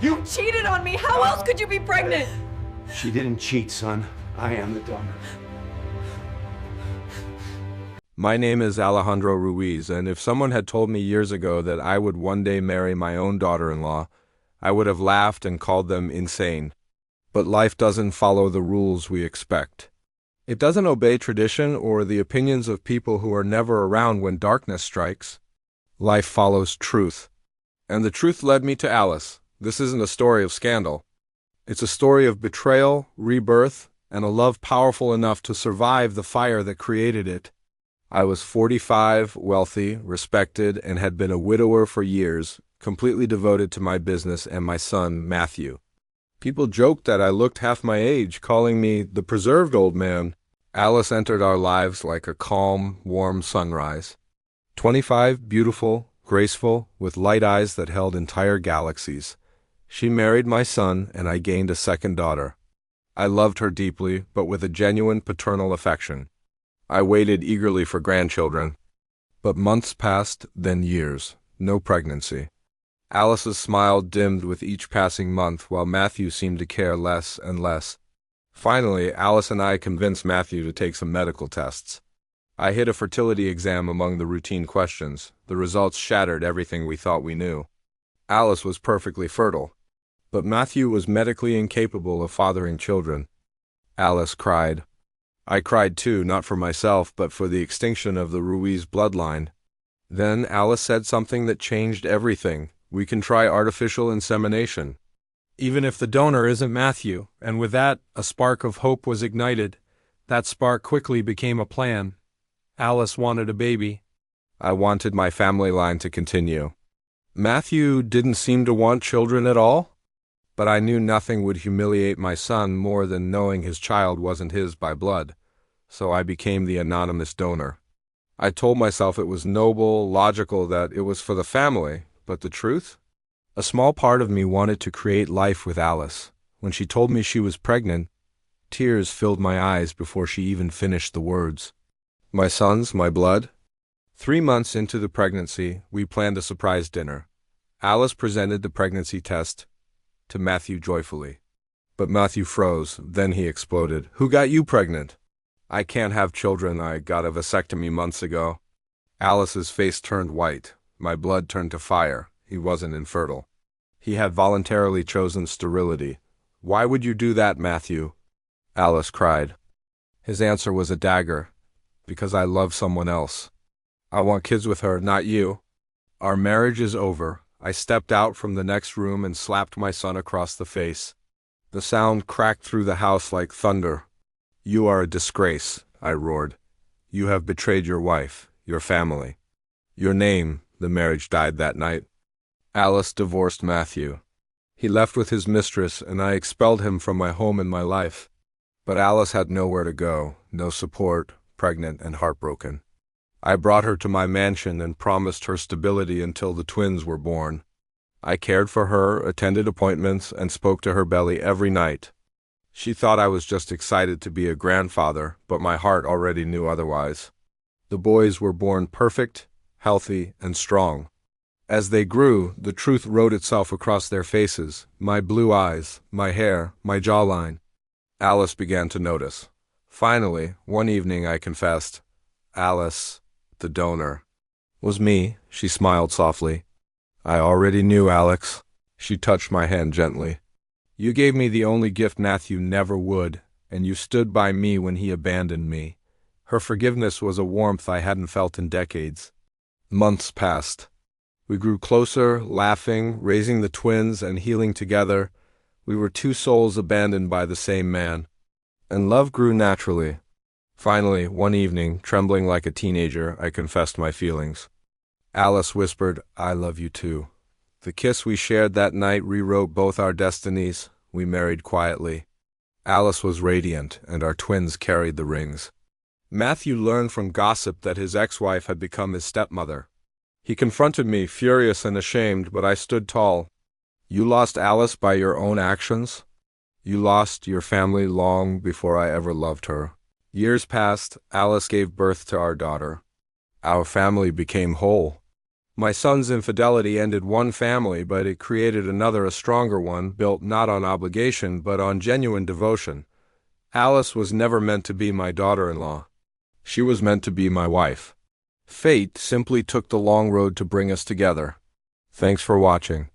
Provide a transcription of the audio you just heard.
You cheated on me! How else could you be pregnant? She didn't cheat, son. I am the donor. My name is Alejandro Ruiz, and if someone had told me years ago that I would one day marry my own daughter-in-law, I would have laughed and called them insane. But life doesn't follow the rules we expect. It doesn't obey tradition or the opinions of people who are never around when darkness strikes. Life follows truth. And the truth led me to Alice. This isn't a story of scandal. It's a story of betrayal, rebirth, and a love powerful enough to survive the fire that created it. I was 45, wealthy, respected, and had been a widower for years, completely devoted to my business and my son, Matthew. People joked that I looked half my age, calling me the preserved old man. Alice entered our lives like a calm, warm sunrise. 25, beautiful, graceful, with light eyes that held entire galaxies. She married my son, and I gained a second daughter. I loved her deeply, but with a genuine paternal affection. I waited eagerly for grandchildren. But months passed, then years. No pregnancy. Alice's smile dimmed with each passing month, while Matthew seemed to care less and less. Finally, Alice and I convinced Matthew to take some medical tests. I hid a fertility exam among the routine questions. The results shattered everything we thought we knew. Alice was perfectly fertile, but Matthew was medically incapable of fathering children. Alice cried. I cried too, not for myself, but for the extinction of the Ruiz bloodline. Then Alice said something that changed everything. We can try artificial insemination, even if the donor isn't Matthew, and with that, a spark of hope was ignited. That spark quickly became a plan. Alice wanted a baby. I wanted my family line to continue. Matthew didn't seem to want children at all, but I knew nothing would humiliate my son more than knowing his child wasn't his by blood, so I became the anonymous donor. I told myself it was noble, logical, that it was for the family. But the truth? A small part of me wanted to create life with Alice. When she told me she was pregnant, tears filled my eyes before she even finished the words. My son's my blood? 3 months into the pregnancy, we planned a surprise dinner. Alice presented the pregnancy test to Matthew joyfully. But Matthew froze, then he exploded. Who got you pregnant? I can't have children. I got a vasectomy months ago. Alice's face turned white. My blood turned to fire. He wasn't infertile. He had voluntarily chosen sterility. Why would you do that, Matthew? Alice cried. His answer was a dagger. Because I love someone else. I want kids with her, not you. Our marriage is over. I stepped out from the next room and slapped my son across the face. The sound cracked through the house like thunder. You are a disgrace, I roared. You have betrayed your wife, your family. Your name. The marriage died that night. Alice divorced Matthew. He left with his mistress, and I expelled him from my home and my life. But Alice had nowhere to go, no support, pregnant and heartbroken. I brought her to my mansion and promised her stability until the twins were born. I cared for her, attended appointments, and spoke to her belly every night. She thought I was just excited to be a grandfather, but my heart already knew otherwise. The boys were born perfect, healthy, and strong. As they grew, the truth wrote itself across their faces, my blue eyes, my hair, my jawline. Alice began to notice. Finally, one evening I confessed. Alice, the donor, was me. She smiled softly. I already knew, Alex. She touched my hand gently. You gave me the only gift Matthew never would, and you stood by me when he abandoned me. Her forgiveness was a warmth I hadn't felt in decades. Months passed. We grew closer, laughing, raising the twins, and healing together. We were two souls abandoned by the same man. And love grew naturally. Finally, one evening, trembling like a teenager, I confessed my feelings. Alice whispered, I love you too. The kiss we shared that night rewrote both our destinies. We married quietly. Alice was radiant, and our twins carried the rings. Matthew learned from gossip that his ex-wife had become his stepmother. He confronted me, furious and ashamed, but I stood tall. You lost Alice by your own actions. You lost your family long before I ever loved her. Years passed. Alice gave birth to our daughter. Our family became whole. My son's infidelity ended one family, but it created another, a stronger one, built not on obligation, but on genuine devotion. Alice was never meant to be my daughter-in-law. She was meant to be my wife. Fate simply took the long road to bring us together. Thanks for watching.